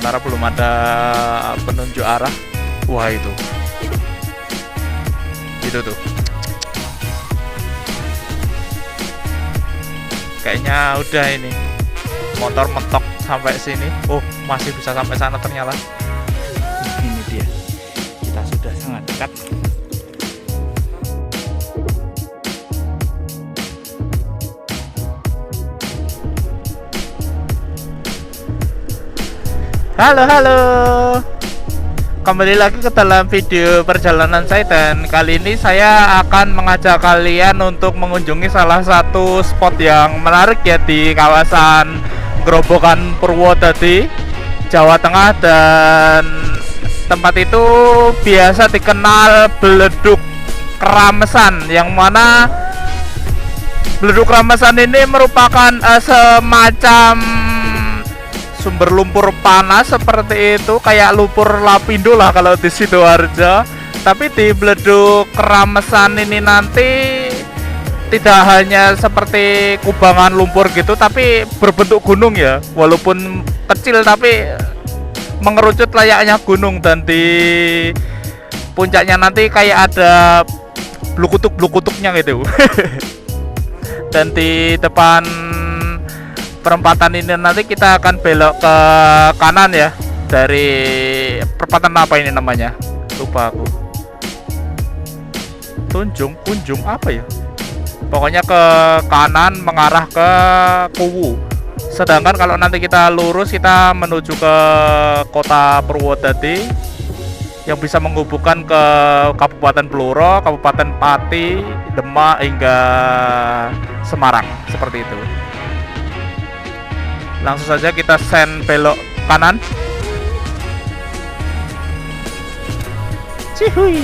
sementara belum ada penunjuk arah. Wah, itu tuh kayaknya udah ini motor mentok sampai sini. Oh, masih bisa sampai sana ternyata. Ini dia, kita sudah sangat dekat. Halo, kembali lagi ke dalam video perjalanan saya, dan kali ini saya akan mengajak kalian untuk mengunjungi salah satu spot yang menarik ya di kawasan Grobogan Purwodadi, Jawa Tengah. Dan tempat itu biasa dikenal Beleduk Keramesan, yang mana Beleduk Keramesan ini merupakan semacam sumber lumpur panas seperti itu, kayak lumpur Lapindo lah kalau di Sidoarjo. Tapi di Beleduk Keramesan ini nanti tidak hanya seperti kubangan lumpur gitu, tapi berbentuk gunung ya, walaupun kecil tapi mengerucut layaknya gunung. Dan di puncaknya nanti kayak ada blukutuk-blukutuknya gitu. Dan di depan perempatan ini nanti kita akan belok ke kanan ya, dari perempatan apa ini namanya, lupa aku. Kunjung apa ya, pokoknya ke kanan mengarah ke Kuwu. Sedangkan kalau nanti kita lurus, kita menuju ke kota Purwodadi yang bisa menghubungkan ke Kabupaten Blora, Kabupaten Pati, Demak hingga Semarang, seperti itu. Langsung saja kita send belok kanan. Cihui.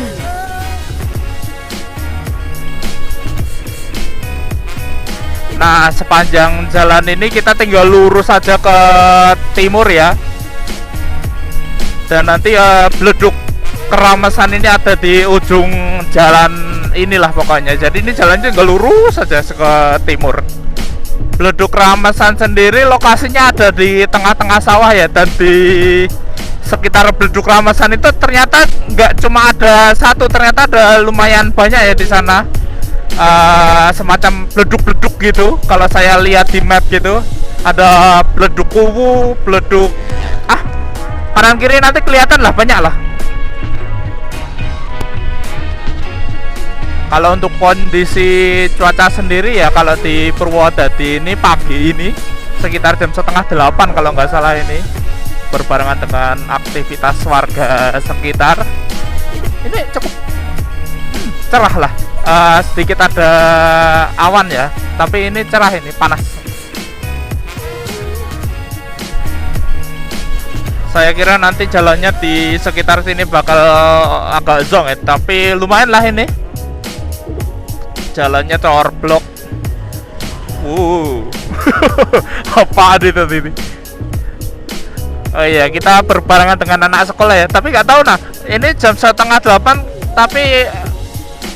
Nah, sepanjang jalan ini kita tinggal lurus saja ke timur ya. Dan nanti Beleduk Keramesan ini ada di ujung jalan inilah pokoknya. Jadi ini jalannya tinggal lurus saja ke timur. Beleduk Keramesan sendiri lokasinya ada di tengah-tengah sawah ya, dan di sekitar Beleduk Keramesan itu ternyata nggak cuma ada satu, ternyata ada lumayan banyak ya di sana. Semacam beleduk-beleduk gitu. Kalau saya lihat di map gitu, ada Beleduk Kuwu, Beleduk kanan kiri nanti kelihatan lah, banyak lah. Kalau untuk kondisi cuaca sendiri ya, kalau di Purwodadi ini pagi ini sekitar jam 7:30 kalau nggak salah, ini berbarengan dengan aktivitas warga sekitar. Ini cukup cerah lah, sedikit ada awan ya, tapi ini cerah, ini panas. Saya kira nanti jalannya di sekitar sini bakal agak zong ya, tapi lumayan lah ini. Jalannya tower block. Apa itu ini? Oh iya, kita berbarengan dengan anak sekolah ya. Tapi nggak tahu, nah ini jam 7:30, tapi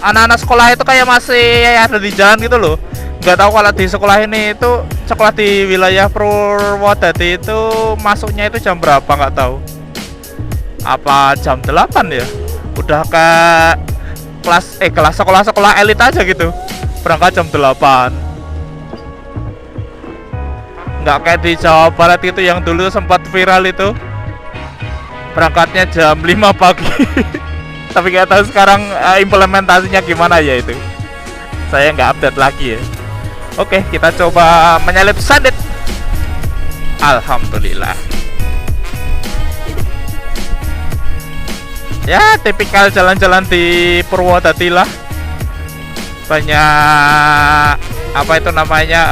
anak-anak sekolah itu kayak masih ada di jalan gitu loh. Nggak tahu kalau di sekolah ini itu, sekolah di wilayah Purwodadi itu masuknya itu jam berapa, nggak tahu. Apa jam 8 ya? Udah ke kelas sekolah elit aja gitu, berangkat jam 8. Nggak kayak di Jawa Barat itu yang dulu sempat viral itu, berangkatnya jam 5 pagi. Tapi nggak tahu sekarang implementasinya gimana ya, itu saya nggak update lagi ya. Oke, kita coba menyalip Sandet. Alhamdulillah. Ya, tipikal jalan-jalan di Purwodadi lah. Banyak apa itu namanya,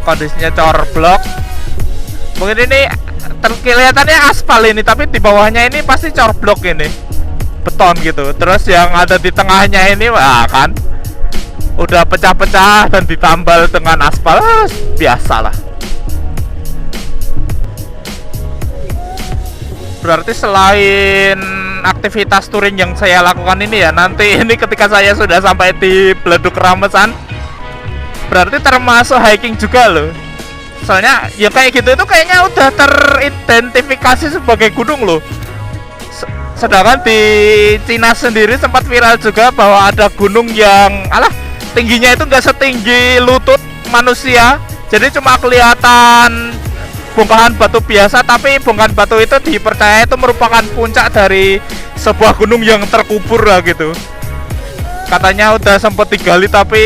kondisinya cor blok. Mungkin ini kelihatannya aspal ini, tapi di bawahnya ini pasti cor blok ini, beton gitu. Terus yang ada di tengahnya ini, wah kan, udah pecah-pecah dan ditambal dengan aspal, biasalah. Berarti selain aktivitas touring yang saya lakukan ini ya, nanti ini ketika saya sudah sampai di Beleduk Keramesan, berarti termasuk hiking juga loh. Soalnya ya kayak gitu itu kayaknya udah teridentifikasi sebagai gunung loh. Sedangkan di Cina sendiri sempat viral juga bahwa ada gunung yang tingginya itu nggak setinggi lutut manusia. Jadi cuma kelihatan bongkahan batu biasa, tapi bongkahan batu itu dipercaya itu merupakan puncak dari sebuah gunung yang terkubur lah gitu. Katanya udah sempat digali tapi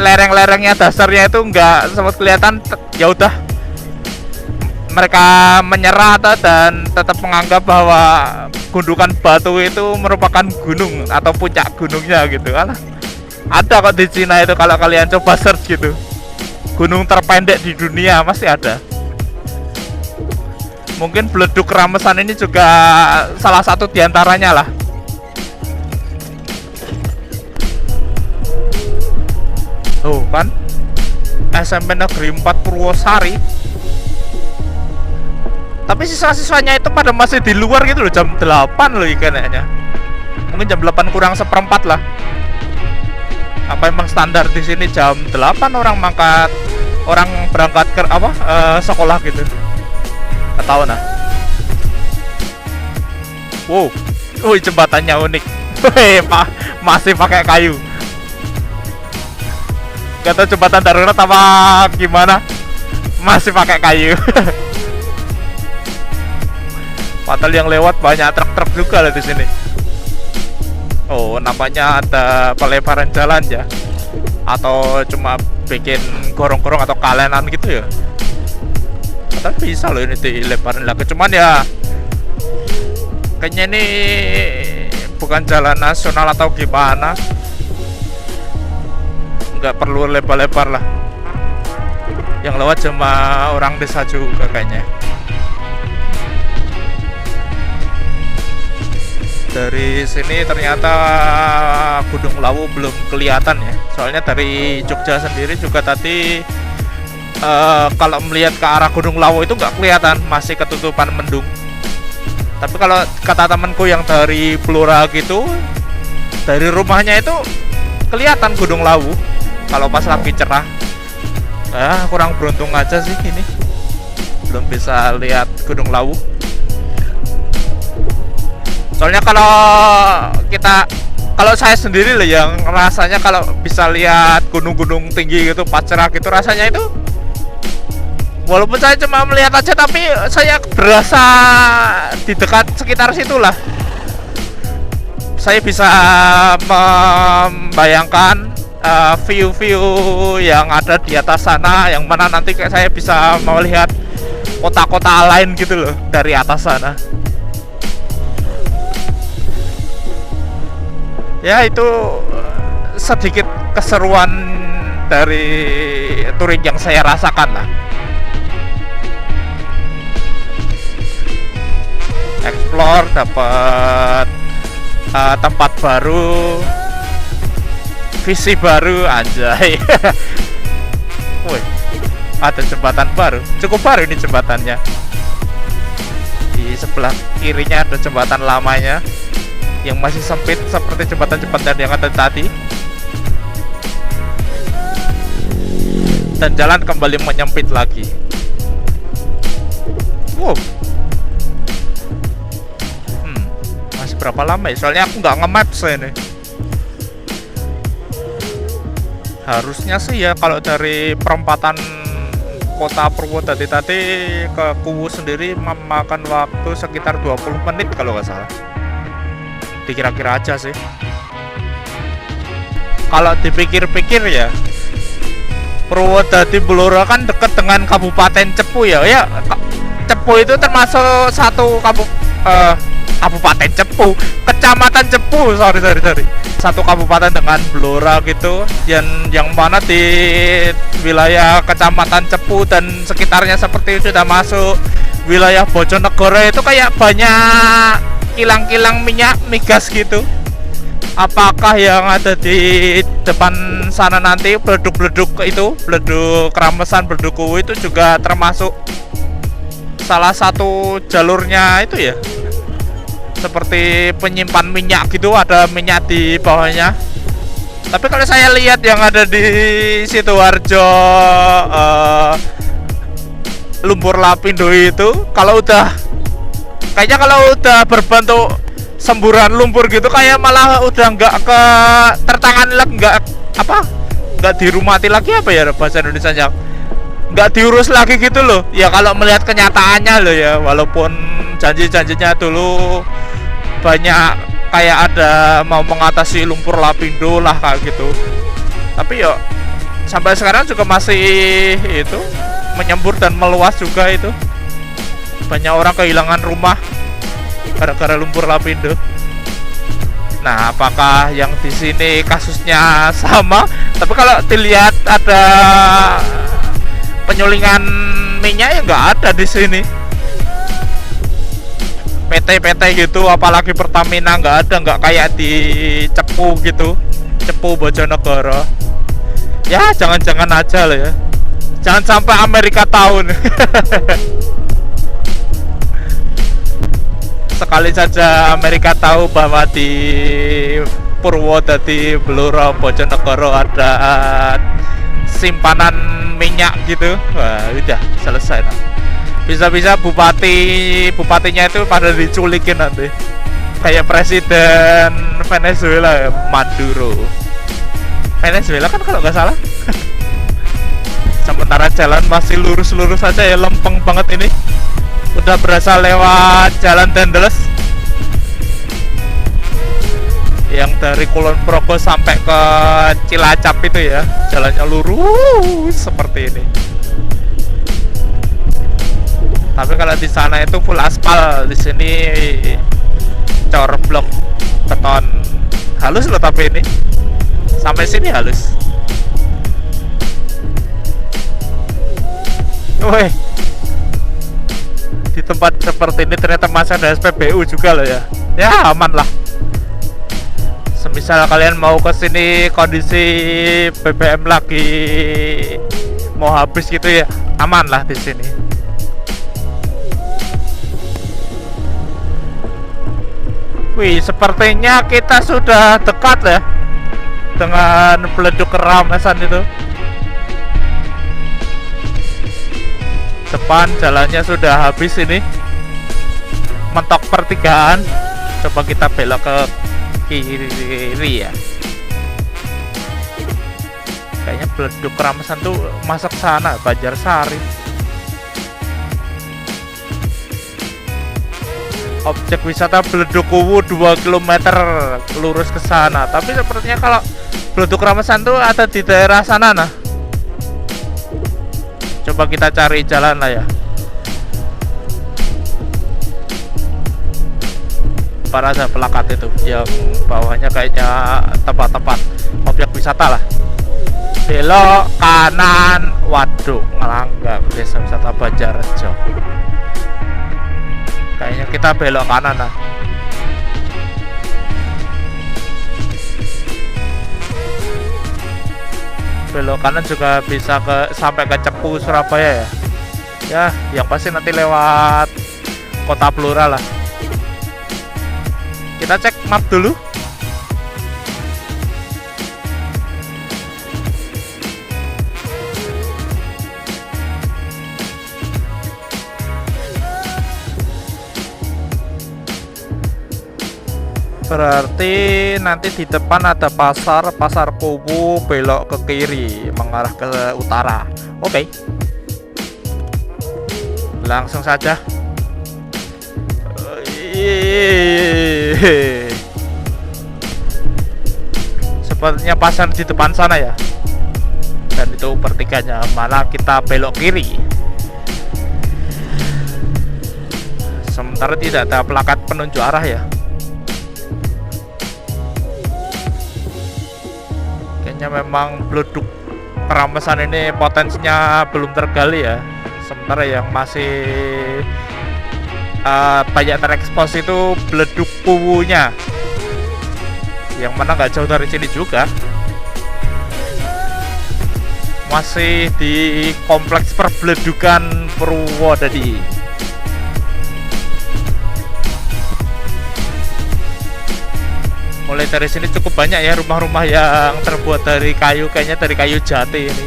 lereng-lerengnya dasarnya itu nggak sempat kelihatan. Ya udah, mereka menyerah dan tetap menganggap bahwa gundukan batu itu merupakan gunung atau puncak gunungnya gitu. Ada kok di Cina itu, kalau kalian coba search gitu, gunung terpendek di dunia masih ada. Mungkin Beleduk Ramesan ini juga salah satu diantaranya lah. Tuh kan, SMP Negeri 4 Purwosari. Tapi siswa-siswanya itu pada masih di luar gitu loh, jam 8 loh kayaknya. Mungkin jam 8 kurang seperempat lah. Apa emang standar di sini jam 8 orang berangkat ke sekolah gitu. Nggak tahu nah. Wow, jembatannya unik. Masih pakai kayu. Gak tau jembatan darurat apa gimana, masih pakai kayu. Padahal yang lewat banyak truk-truk juga lah di sini. Oh, nampaknya ada pelebaran jalan ya, atau cuma bikin gorong-gorong atau kalenan gitu ya. Padahal bisa loh ini dilebarin lagi, cuman ya kayaknya ini bukan jalan nasional atau gimana. Nggak perlu lebar-lebar lah, yang lewat cuma orang desa juga kayaknya. Dari sini ternyata Gunung Lawu belum kelihatan ya, soalnya dari Jogja sendiri juga tadi kalau melihat ke arah Gunung Lawu itu nggak kelihatan, masih ketutupan mendung. Tapi kalau kata temanku yang dari Blora gitu, dari rumahnya itu kelihatan Gunung Lawu kalau pas lagi cerah. Kurang beruntung aja sih ini, belum bisa lihat Gunung Lawu. Soalnya kalau saya sendiri lah yang rasanya kalau bisa lihat gunung-gunung tinggi gitu pas cerah gitu, rasanya itu walaupun saya cuma melihat aja tapi saya berasa di dekat sekitar situlah. Saya bisa membayangkan view-view yang ada di atas sana, yang mana nanti kayak saya bisa melihat kota-kota lain gitu loh dari atas sana. Ya itu sedikit keseruan dari touring yang saya rasakan lah. Explore, dapat tempat baru, visi baru, anjay. Woi, ada jembatan baru, cukup baru ini jembatannya. Di sebelah kirinya ada jembatan lamanya yang masih sempit seperti jembatan-jembatan yang ada tadi. Dan jalan kembali menyempit lagi. Wow. Masih berapa lama ya? Soalnya aku nggak nge-maps ini. Harusnya sih ya kalau dari perempatan kota Purwodadi tadi ke Kuwu sendiri memakan waktu sekitar 20 menit kalau nggak salah. Dikira-kira aja sih. Kalau dipikir-pikir ya, Purwodadi Blora kan dekat dengan Kabupaten Cepu ya. Ya, Cepu itu termasuk satu Kabupaten Cepu, Kecamatan Cepu, sorry. Satu kabupaten dengan Blora gitu, yang mana di wilayah Kecamatan Cepu dan sekitarnya seperti itu sudah masuk wilayah Bojonegoro, itu kayak banyak kilang-kilang minyak migas gitu. Apakah yang ada di depan sana nanti Beleduk itu, Beleduk Ramesan, Beleduk Kuwu itu juga termasuk salah satu jalurnya itu ya? Seperti penyimpan minyak gitu, ada minyak di bawahnya. Tapi kalau saya lihat yang ada di Sidoarjo, lumpur lapindo itu kalau udah kayaknya kalau udah berbentuk semburan lumpur gitu kayak malah udah nggak ke tertangani lagi, nggak dirumati lagi, apa ya bahasa Indonesia nya, nggak diurus lagi gitu loh ya kalau melihat kenyataannya loh ya. Walaupun janji-janjinya dulu banyak kayak ada mau mengatasi lumpur lapindo lah kayak gitu, tapi ya sampai sekarang juga masih itu menyembur dan meluas juga itu. Banyak orang kehilangan rumah gara-gara lumpur lapindo. Nah, apakah yang di sini kasusnya sama? Tapi kalau dilihat ada penyulingan minyak ya nggak ada di sini. PT-PT gitu, apalagi Pertamina nggak ada, nggak kayak di Cepu gitu, Cepu Bojonegoro. Ya jangan-jangan aja lah ya. Jangan sampai Amerika tahu nih. Sekali saja Amerika tahu bahwa di Purwodadi, Blora, Bojonegoro ada simpanan minyak gitu, wah udah selesai nah. Bisa-bisa bupatinya itu pada diculikin nanti kayak presiden Venezuela ya, Maduro. Venezuela kan kalau nggak salah. Sementara jalan masih lurus-lurus saja ya, lempeng banget ini. Udah berasa lewat jalan Dendels yang dari Kulon Progo sampai ke Cilacap itu ya, jalannya lurus seperti ini. Tapi kalau di sana itu full aspal, di sini cor blok beton halus loh. Tapi ini sampai sini halus. Woi, di tempat seperti ini ternyata masih ada SPBU juga loh ya. Ya aman lah. Semisal kalian mau ke sini kondisi BBM lagi mau habis gitu ya, aman lah di sini. Wih, sepertinya kita sudah dekat ya dengan Beleduk Keramasan itu. Depan jalannya sudah habis ini, mentok pertigaan. Coba kita belok ke kiri ya. Kayaknya Beleduk Keramasan tuh masuk sana, Banjarsari. Objek wisata Beleduk Kuwu 2 km lurus ke sana. Tapi sepertinya kalau Beleduk Keramasan tuh ada di daerah sana nah. Coba kita cari jalan lah ya. Para ada pelakat itu yang bawahnya kayaknya tempat-tempat objek wisata lah. Belok kanan, waduh, ngelanggar desa wisata Banjarjo. Kayaknya kita belok kanan lah. Belok kanan juga bisa sampai ke Cepu Surabaya ya. Ya, yang pasti nanti lewat Kota Blora lah. Kita cek map dulu. Berarti nanti di depan ada pasar Kuwu, belok ke kiri mengarah ke utara. Oke. Langsung saja. Sepertinya pasar di depan sana ya. Dan itu pertiganya, malah kita belok kiri. Sementara tidak ada plakat penunjuk arah ya. Memang Beleduk Keramasan ini potensinya belum tergali ya. Sementara yang masih banyak terekspos itu Beleduk Kuwunya, yang mana nggak jauh dari sini juga. Masih di kompleks perbeledukan Purwodadi. Mulai dari sini cukup banyak ya rumah-rumah yang terbuat dari kayu, kayaknya dari kayu jati ini.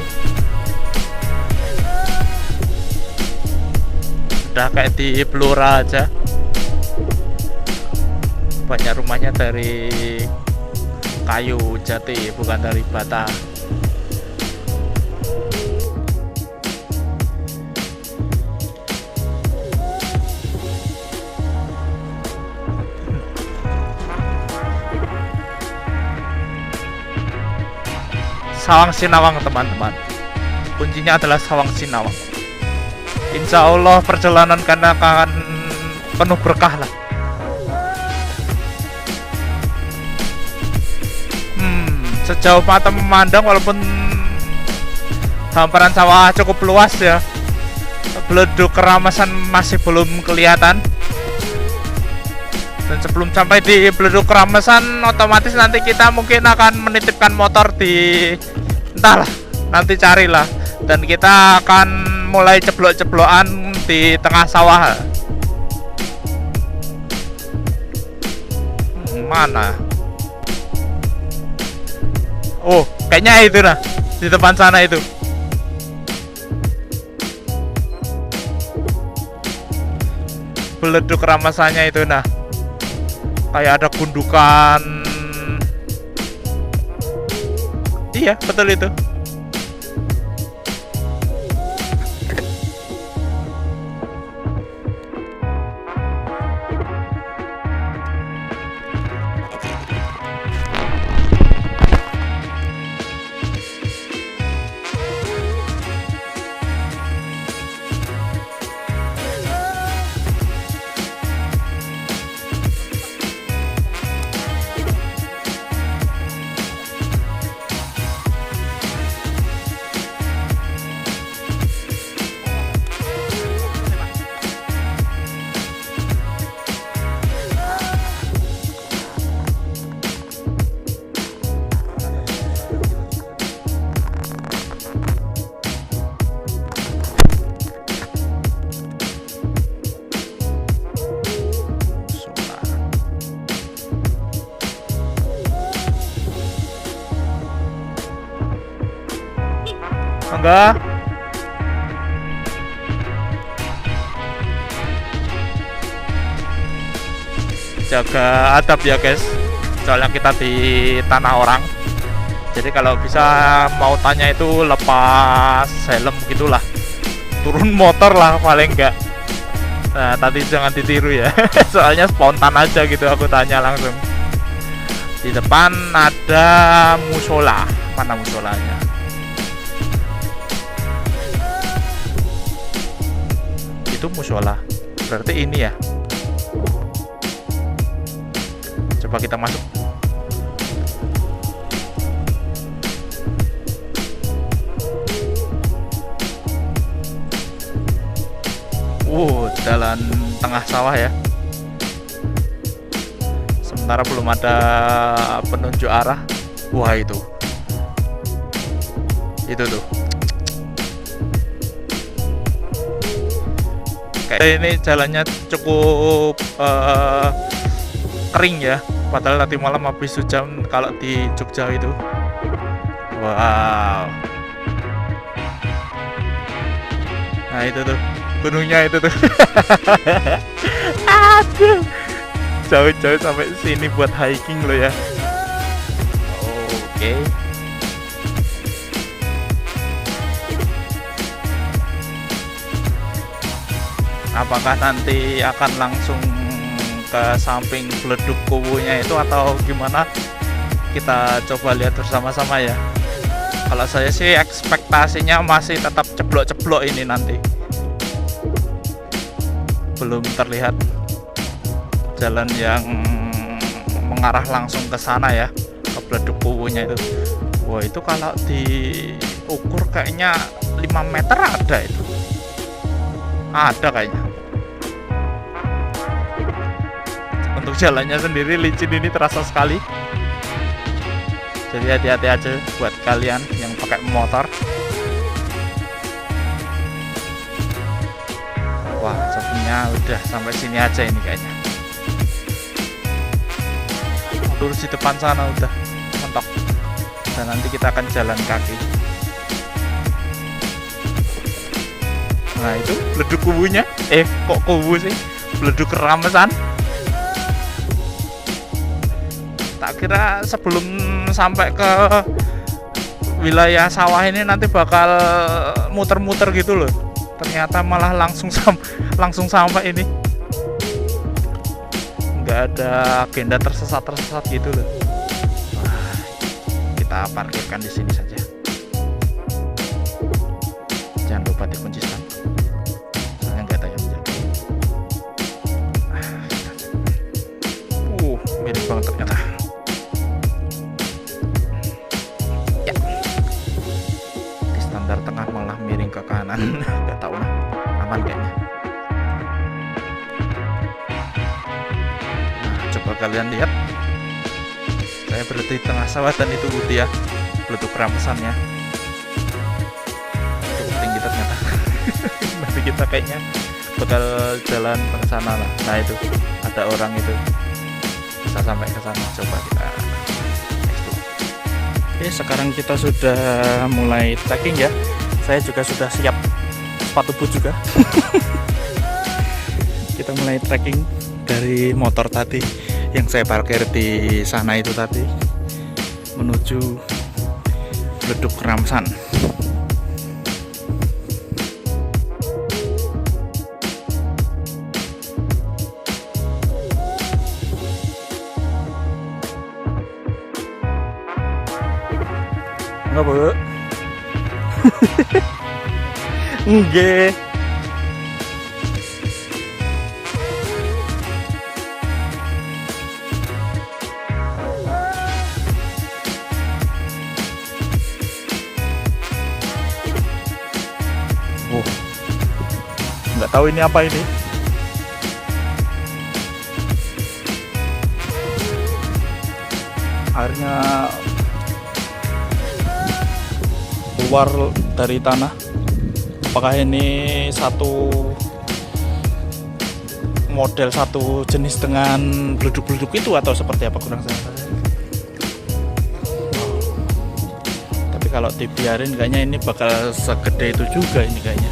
udah kayak di Blora aja. Banyak rumahnya dari kayu jati, bukan dari bata. Sawang Sinawang teman-teman, kuncinya adalah Sawang Sinawang. Insya Allah perjalanan kan akan penuh berkah lah. Sejauh mata memandang, walaupun hamparan sawah cukup luas ya, Beleduk Keramasan masih belum kelihatan. Dan sebelum sampai di Beleduk Keramasan, otomatis nanti kita mungkin akan menitipkan motor di, entahlah, nanti carilah. Dan kita akan mulai ceblok-ceblokan di tengah sawah. Mana? Oh, kayaknya itu nah, di depan sana itu. Beleduk Keramasannya itu nah. Kayak ada gundukan. Iya, betul itu. Enggak. Jaga adab ya guys, soalnya kita di tanah orang. Jadi kalau bisa mau tanya itu lepas helm gitulah, turun motor lah paling enggak. Nah tadi jangan ditiru ya. Soalnya spontan aja gitu, aku tanya langsung. Di depan ada musola. Mana musolanya? Itu musola, berarti ini ya. Coba kita masuk. Jalan tengah sawah ya. Sementara belum ada penunjuk arah. Wah itu tuh. Kayak ini jalannya cukup kering ya. Padahal nanti malam habis hujan kalau di Jogja itu. Wow. Nah itu tuh gunungnya itu tuh. Aduh, jauh-jauh sampai sini buat hiking loh ya. Oke. Apakah nanti akan langsung ke samping Beleduk Kuwunya itu atau gimana? Kita coba lihat bersama-sama ya. Kalau saya sih ekspektasinya masih tetap ceblok-ceblok ini nanti. Belum terlihat jalan yang mengarah langsung ke sana ya, ke Beleduk Kuwunya itu. Wah itu kalau diukur kayaknya 5 meter ada itu. Ada kayaknya. Untuk jalannya sendiri licin ini terasa sekali. Jadi hati-hati aja buat kalian yang pakai motor. Wah, sepertinya udah sampai sini aja ini kayaknya. Lurus di depan sana udah mentok. Dan nanti kita akan jalan kaki. Nah itu Beleduk Kuwunya. Kok kubu sih? Bleduk Ramesan. Tak kira sebelum sampai ke wilayah sawah ini nanti bakal muter-muter gitu loh. Ternyata malah langsung sampai ini. Nggak ada agenda tersesat gitu loh. Wah, kita parkirkan di sini saja. Jangan lupa dikunci stand. Soalnya nggak ada yang menjaga. Mirip banget ternyata. Ya. Di standar tengah malah miring ke kanan. Nggak tahu lah. Aman kayaknya. Coba kalian lihat, saya berada di tengah sawah dan itu dia Bleduk Ramesannya. Cukup tinggi ternyata. Nanti kita kayaknya bakal jalan ke sana lah. Nah itu ada orang itu bisa sampai ke sana. Coba kita explore. Oke, sekarang kita sudah mulai trekking ya. Saya juga sudah siap sepatu boot juga. Kita mulai trekking dari motor tadi yang saya parkir di sana itu tadi menuju Bleduk Ramesan. Enggak, Bu. Nggih. Nggak tahu ini apa ini. Airnya keluar dari tanah. Apakah ini satu model, satu jenis dengan bleduk-bleduk itu atau seperti apa, kurang saya tahu. Tapi kalau dibiarin kayaknya ini bakal segede itu juga ini kayaknya.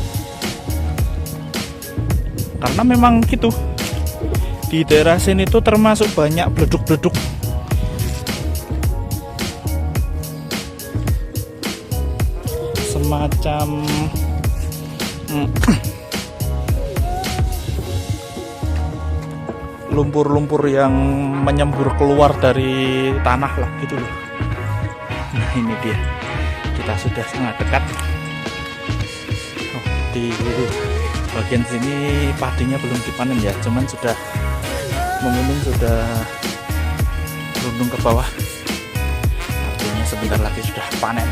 Karena memang gitu, di daerah sini tuh termasuk banyak bleduk-bleduk. Semacam lumpur-lumpur yang menyembur keluar dari tanah lah gitu loh. Nah ini dia, kita sudah sangat dekat. Di bagian sini padinya belum dipanen ya, cuman sudah menguning, sudah rundung ke bawah. Artinya sebentar lagi sudah panen.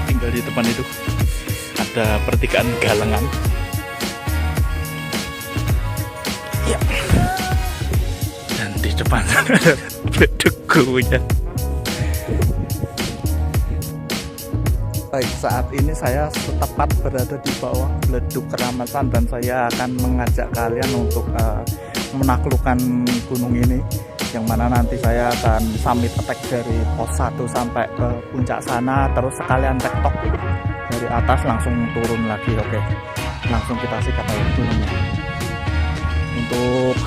Tinggal di depan itu ada pertigaan galengan. Ya. Dan di depan ada bleduknya. Baik, saat ini saya tepat berada di bawah Bleduk Ramesan dan saya akan mengajak kalian untuk menaklukkan gunung ini, yang mana nanti saya akan summit attack dari pos 1 sampai ke puncak sana, terus sekalian tektok dari atas langsung turun lagi. Oke, langsung kita sikat aja gunungnya. Untuk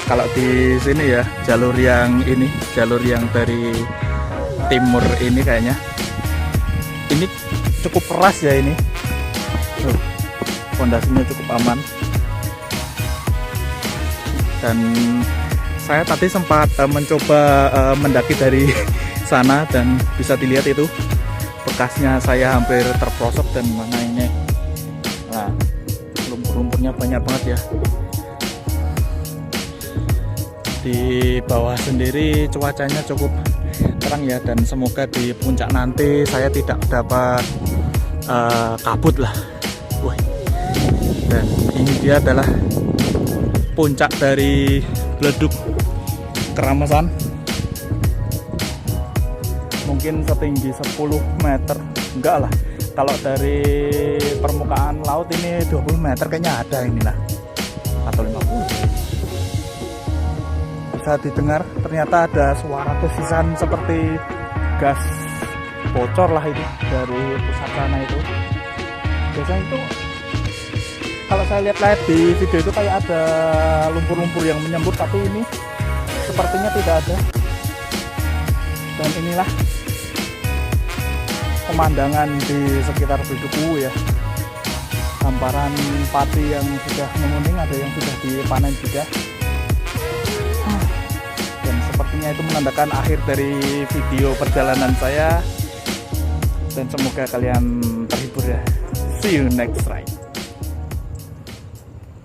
kalau di sini ya, jalur yang dari timur ini kayaknya ini cukup keras ya ini. Pondasinya cukup aman. Dan saya tadi sempat mencoba mendaki dari sana dan bisa dilihat itu bekasnya, saya hampir terprosok dan mana ini. Nah, lumpur-lumpurnya banyak banget ya. Di bawah sendiri cuacanya cukup terang ya, dan semoga di puncak nanti saya tidak dapat kabut lah. Wih. Dan ini dia adalah puncak dari Bleduk Ramesan. Mungkin setinggi 10 meter, enggak lah. Kalau dari permukaan laut ini 20 meter kayaknya ada inilah, atau 50. Bisa didengar ternyata ada suara desisan seperti gas bocor lah itu dari pusat sana itu. Biasanya itu kalau saya lihat di video itu kayak ada lumpur-lumpur yang menyembur, tapi ini sepertinya tidak ada. Dan inilah pemandangan di sekitar Beduku ya. Hamparan padi yang sudah menguning, ada yang sudah dipanen juga. Dan sepertinya itu menandakan akhir dari video perjalanan saya. Dan semoga kalian terhibur ya. See you next ride.